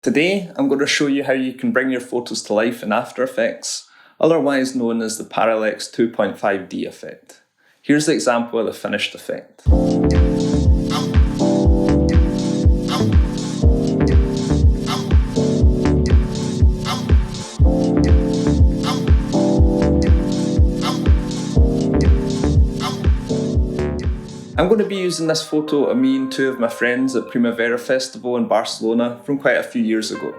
Today, I'm going to show you how you can bring your photos to life in After Effects, otherwise known as the Parallax 2.5D effect. Here's the example of the finished effect. I'm going to be using this photo of me and two of my friends at Primavera Festival in Barcelona from quite a few years ago.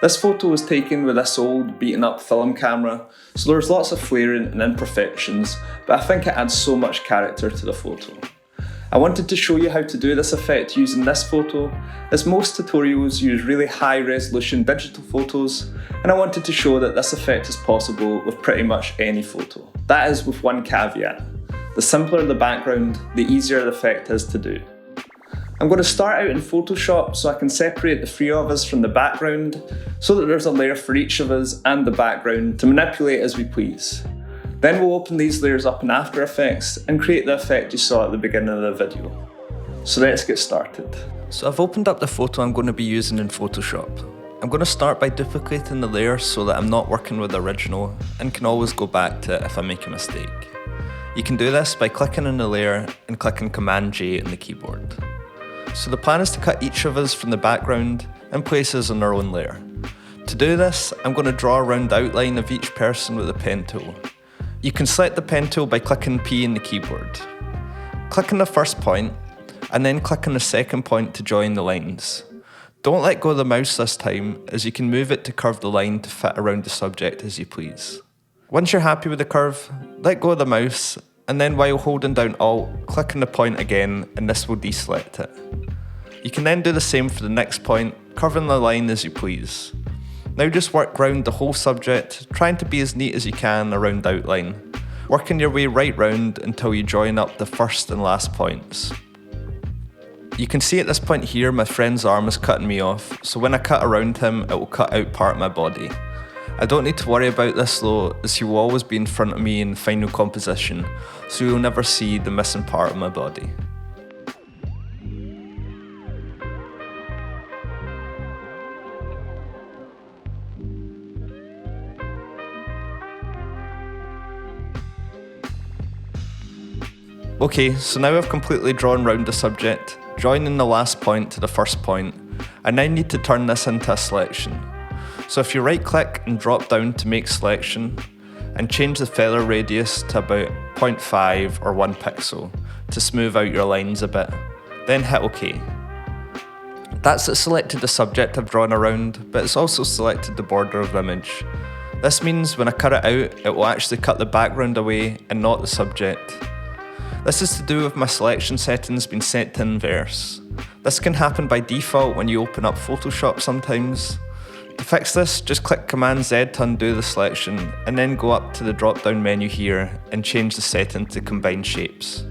This photo was taken with this old beaten up film camera, so there's lots of flaring and imperfections, but I think it adds so much character to the photo. I wanted to show you how to do this effect using this photo, as most tutorials use really high resolution digital photos, and I wanted to show that this effect is possible with pretty much any photo. That is with one caveat. The simpler the background, the easier the effect is to do. I'm going to start out in Photoshop so I can separate the three of us from the background so that there's a layer for each of us and the background to manipulate as we please. Then we'll open these layers up in After Effects and create the effect you saw at the beginning of the video. So let's get started. So I've opened up the photo I'm going to be using in Photoshop. I'm going to start by duplicating the layer so that I'm not working with the original and can always go back to it if I make a mistake. You can do this by clicking on the layer and clicking Command J on the keyboard. So the plan is to cut each of us from the background and place us on our own layer. To do this, I'm going to draw a round outline of each person with the pen tool. You can select the pen tool by clicking P on the keyboard. Click on the first point, and then click on the second point to join the lines. Don't let go of the mouse this time, as you can move it to curve the line to fit around the subject as you please. Once you're happy with the curve, let go of the mouse, and then while holding down Alt, click on the point again, and this will deselect it. You can then do the same for the next point, curving the line as you please. Now just work round the whole subject, trying to be as neat as you can around the outline, working your way right round until you join up the first and last points. You can see at this point here my friend's arm is cutting me off, so when I cut around him it will cut out part of my body. I don't need to worry about this though, as he will always be in front of me in the final composition, so you'll never see the missing part of my body. Okay, so now I've completely drawn round the subject, joining the last point to the first point. I now need to turn this into a selection. So if you right click and drop down to make selection, and change the feather radius to about 0.5 or 1 pixel to smooth out your lines a bit, then hit OK. That's it selected the subject I've drawn around, but it's also selected the border of the image. This means when I cut it out, it will actually cut the background away and not the subject. This is to do with my selection settings being set to inverse. This can happen by default when you open up Photoshop sometimes. To fix this, just click Command Z to undo the selection, and then go up to the drop down menu here and change the setting to Combine Shapes.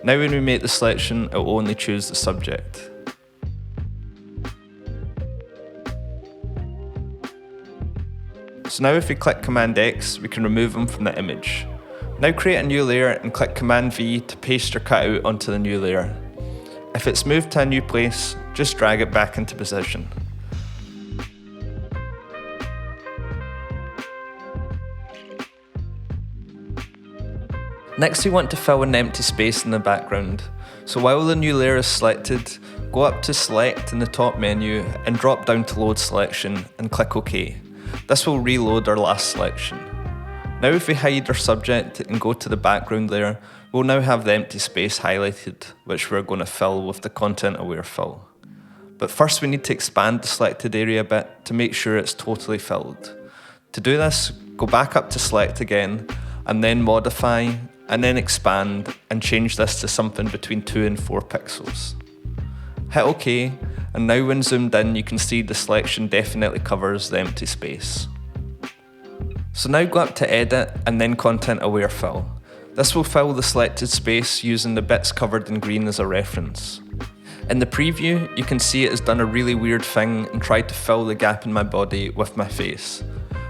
Now when we make the selection, it will only choose the subject. So now if we click Command X, we can remove them from the image. Now create a new layer and click Command V to paste your cutout onto the new layer. If it's moved to a new place, just drag it back into position. Next we want to fill an empty space in the background. So while the new layer is selected, go up to Select in the top menu and drop down to Load Selection and click OK. This will reload our last selection. Now if we hide our subject and go to the background layer, we'll now have the empty space highlighted, which we're going to fill with the content aware fill. But first we need to expand the selected area a bit to make sure it's totally filled. To do this, go back up to Select again, and then Modify, and then Expand, and change this to something between 2 and 4 pixels. Hit OK, and now when zoomed in you can see the selection definitely covers the empty space. So now go up to Edit and then Content Aware Fill. This will fill the selected space using the bits covered in green as a reference. In the preview, you can see it has done a really weird thing and tried to fill the gap in my body with my face.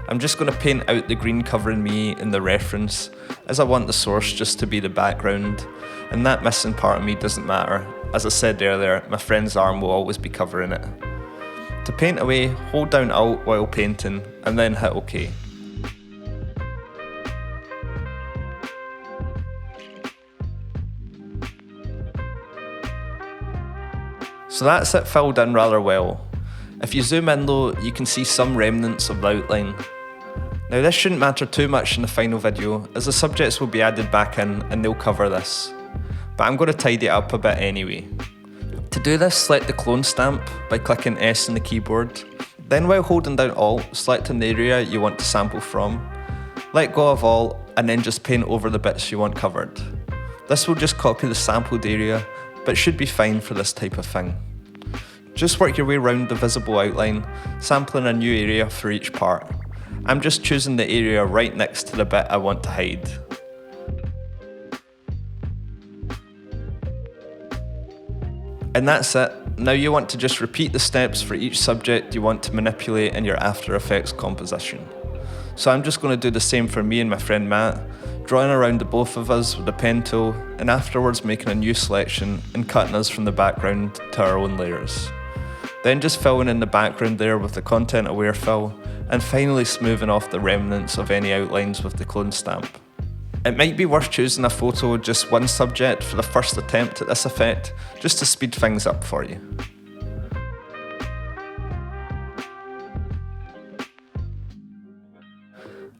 I'm just going to paint out the green covering me in the reference, as I want the source just to be the background, and that missing part of me doesn't matter. As I said earlier, my friend's arm will always be covering it. To paint away, hold down Alt while painting and then hit OK. So that's it filled in rather well. If you zoom in though, you can see some remnants of the outline. Now this shouldn't matter too much in the final video, as the subjects will be added back in and they'll cover this. But I'm going to tidy it up a bit anyway. To do this, select the clone stamp by clicking S on the keyboard. Then while holding down Alt, select an area you want to sample from. Let go of Alt and then just paint over the bits you want covered. This will just copy the sampled area, but should be fine for this type of thing. Just work your way around the visible outline, sampling a new area for each part. I'm just choosing the area right next to the bit I want to hide. And that's it. Now you want to just repeat the steps for each subject you want to manipulate in your After Effects composition. So I'm just going to do the same for me and my friend Matt, drawing around the both of us with the pen tool, and afterwards making a new selection and cutting us from the background to our own layers. Then just filling in the background there with the content aware fill, and finally smoothing off the remnants of any outlines with the clone stamp. It might be worth choosing a photo with just one subject for the first attempt at this effect, just to speed things up for you.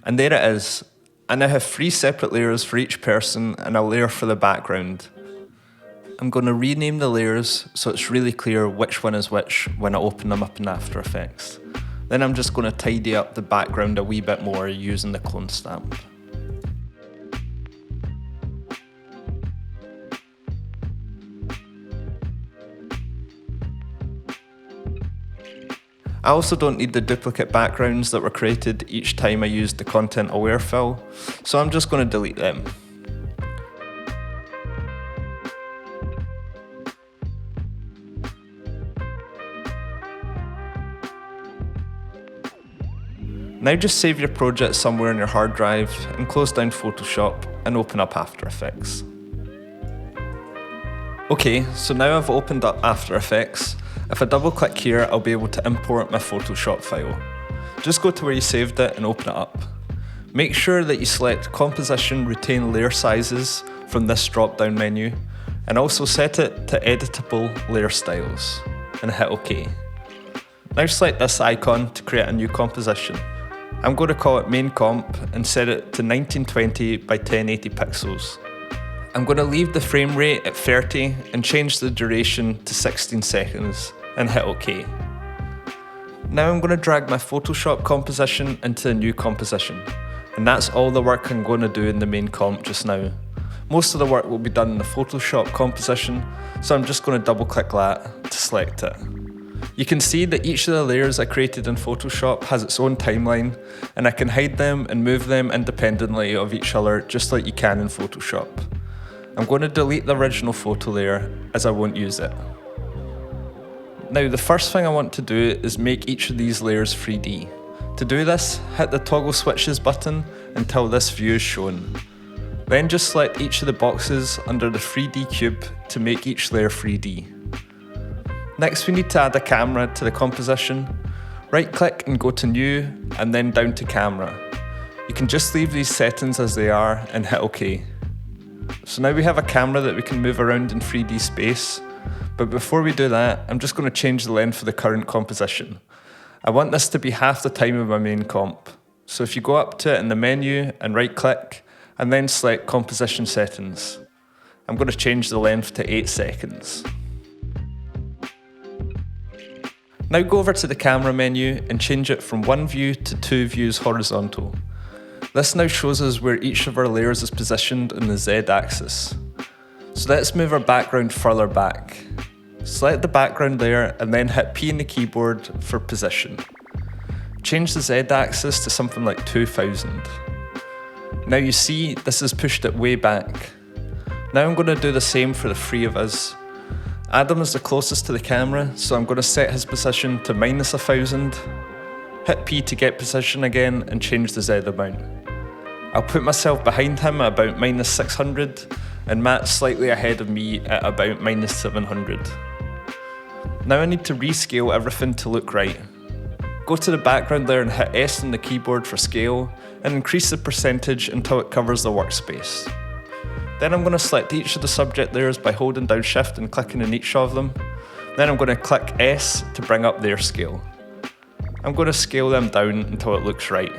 And there it is. I now have 3 separate layers for each person and a layer for the background. I'm going to rename the layers so it's really clear which one is which when I open them up in After Effects. Then I'm just going to tidy up the background a wee bit more using the clone stamp. I also don't need the duplicate backgrounds that were created each time I used the content aware fill, so I'm just going to delete them. Now just save your project somewhere on your hard drive and close down Photoshop and open up After Effects. Okay, so now I've opened up After Effects. If I double click here, I'll be able to import my Photoshop file. Just go to where you saved it and open it up. Make sure that you select Composition Retain Layer Sizes from this drop down menu, and also set it to Editable Layer Styles, and hit OK. Now select this icon to create a new composition. I'm going to call it Main Comp and set it to 1920 by 1080 pixels. I'm going to leave the frame rate at 30 and change the duration to 16 seconds and hit OK. Now I'm going to drag my Photoshop composition into a new composition, and that's all the work I'm going to do in the main comp just now. Most of the work will be done in the Photoshop composition, so I'm just going to double click that to select it. You can see that each of the layers I created in Photoshop has its own timeline, and I can hide them and move them independently of each other just like you can in Photoshop. I'm going to delete the original photo layer as I won't use it. Now the first thing I want to do is make each of these layers 3D. To do this, hit the toggle switches button until this view is shown. Then just select each of the boxes under the 3D cube to make each layer 3D. Next we need to add a camera to the composition. Right click and go to New and then down to Camera. You can just leave these settings as they are and hit OK. So now we have a camera that we can move around in 3D space, but before we do that, I'm just going to change the length of the current composition. I want this to be half the time of my main comp. So if you go up to it in the menu and right click, and then select Composition Settings, I'm going to change the length to 8 seconds. Now go over to the camera menu and change it from 1 view to 2 views horizontal. This now shows us where each of our layers is positioned in the Z axis. So let's move our background further back. Select the background layer and then hit P on the keyboard for position. Change the Z axis to something like 2000. Now you see this has pushed it way back. Now I'm going to do the same for the 3 of us. Adam is the closest to the camera, so I'm going to set his position to -1000. Hit P to get position again and change the Z amount. I'll put myself behind him at about -600 and Matt slightly ahead of me at about -700. Now I need to rescale everything to look right. Go to the background layer and hit S on the keyboard for scale, and increase the percentage until it covers the workspace. Then I'm going to select each of the subject layers by holding down Shift and clicking in each of them. Then I'm going to click S to bring up their scale. I'm going to scale them down until it looks right.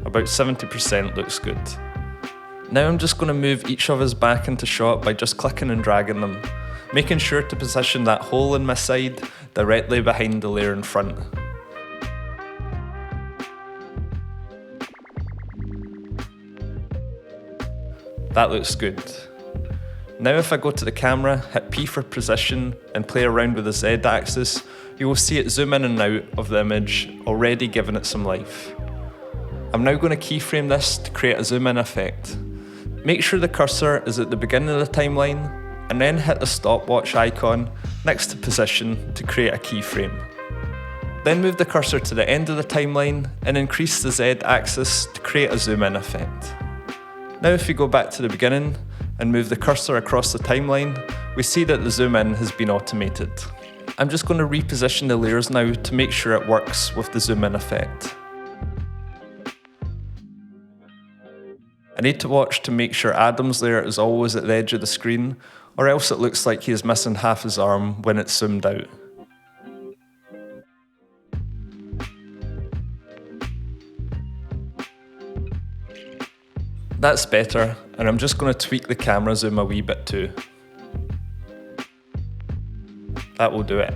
About 70% looks good. Now I'm just going to move each of us back into shot by just clicking and dragging them, making sure to position that hole in my side directly behind the layer in front. That looks good. Now if I go to the camera, hit P for position and play around with the Z axis, you will see it zoom in and out of the image, already giving it some life. I'm now going to keyframe this to create a zoom in effect. Make sure the cursor is at the beginning of the timeline, and then hit the stopwatch icon next to position to create a keyframe. Then move the cursor to the end of the timeline and increase the Z axis to create a zoom in effect. Now if you go back to the beginning and move the cursor across the timeline, we see that the zoom in has been automated. I'm just going to reposition the layers now to make sure it works with the zoom in effect. I need to watch to make sure Adam's layer is always at the edge of the screen, or else it looks like he is missing half his arm when it's zoomed out. That's better, and I'm just going to tweak the camera zoom a wee bit too. That will do it.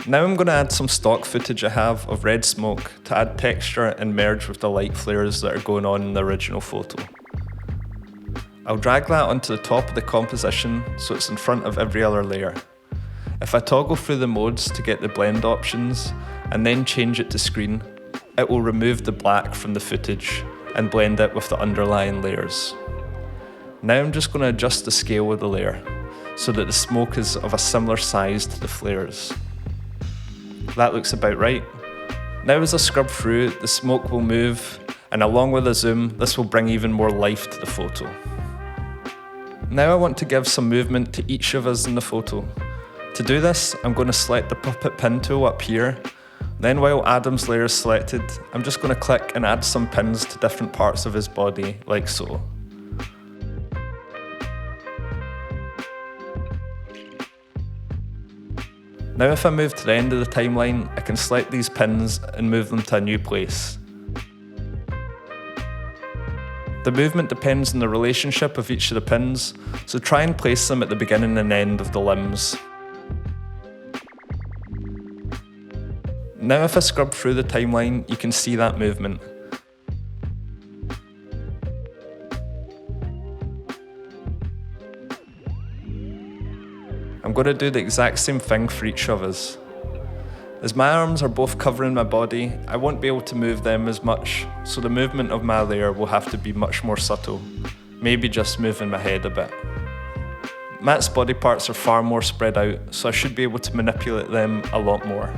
Now I'm going to add some stock footage I have of red smoke to add texture and merge with the light flares that are going on in the original photo. I'll drag that onto the top of the composition so it's in front of every other layer. If I toggle through the modes to get the blend options and then change it to screen, it will remove the black from the footage and blend it with the underlying layers. Now I'm just going to adjust the scale of the layer so that the smoke is of a similar size to the flares. That looks about right. Now as I scrub through, the smoke will move, and along with the zoom, this will bring even more life to the photo. Now I want to give some movement to each of us in the photo. To do this, I'm going to select the puppet pin tool up here. Then while Adam's layer is selected, I'm just going to click and add some pins to different parts of his body, like so. Now if I move to the end of the timeline, I can select these pins and move them to a new place. The movement depends on the relationship of each of the pins, so try and place them at the beginning and end of the limbs. Now if I scrub through the timeline, you can see that movement. I'm going to do the exact same thing for each of us. As my arms are both covering my body, I won't be able to move them as much, so the movement of my layer will have to be much more subtle, maybe just moving my head a bit. Matt's body parts are far more spread out, so I should be able to manipulate them a lot more.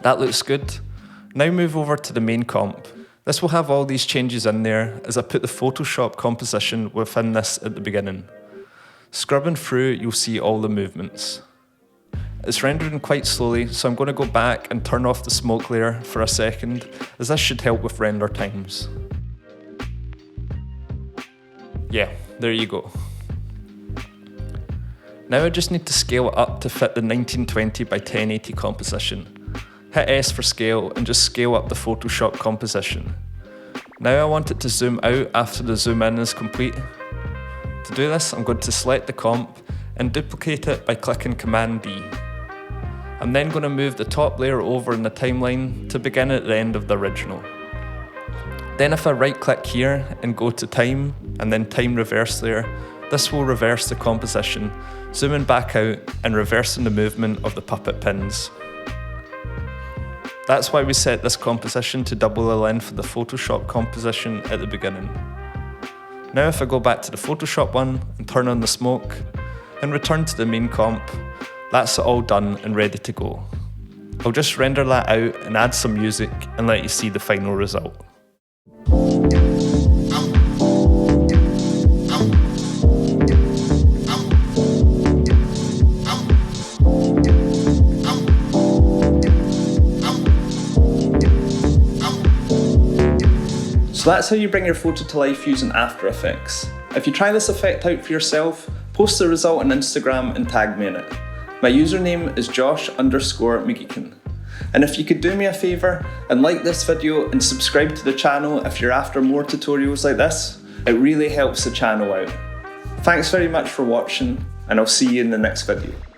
That looks good. Now move over to the main comp. This will have all these changes in there as I put the Photoshop composition within this at the beginning. Scrubbing through, you'll see all the movements. It's rendering quite slowly, so I'm going to go back and turn off the smoke layer for a second, as this should help with render times. Yeah, there you go. Now I just need to scale it up to fit the 1920 by 1080 composition. Hit S for scale and just scale up the Photoshop composition. Now I want it to zoom out after the zoom in is complete. To do this, I'm going to select the comp and duplicate it by clicking Command D. I'm then going to move the top layer over in the timeline to begin at the end of the original. Then if I right click here and go to time and then time reverse layer, this will reverse the composition, zooming back out and reversing the movement of the puppet pins. That's why we set this composition to double the length of the Photoshop composition at the beginning. Now if I go back to the Photoshop one and turn on the smoke, and return to the main comp. That's it all done and ready to go. I'll just render that out and add some music and let you see the final result. So that's how you bring your photo to life using After Effects. If you try this effect out for yourself, post the result on Instagram and tag me in it. My username is Josh_McGeekin. And if you could do me a favour and like this video and subscribe to the channel if you're after more tutorials like this, it really helps the channel out. Thanks very much for watching, and I'll see you in the next video.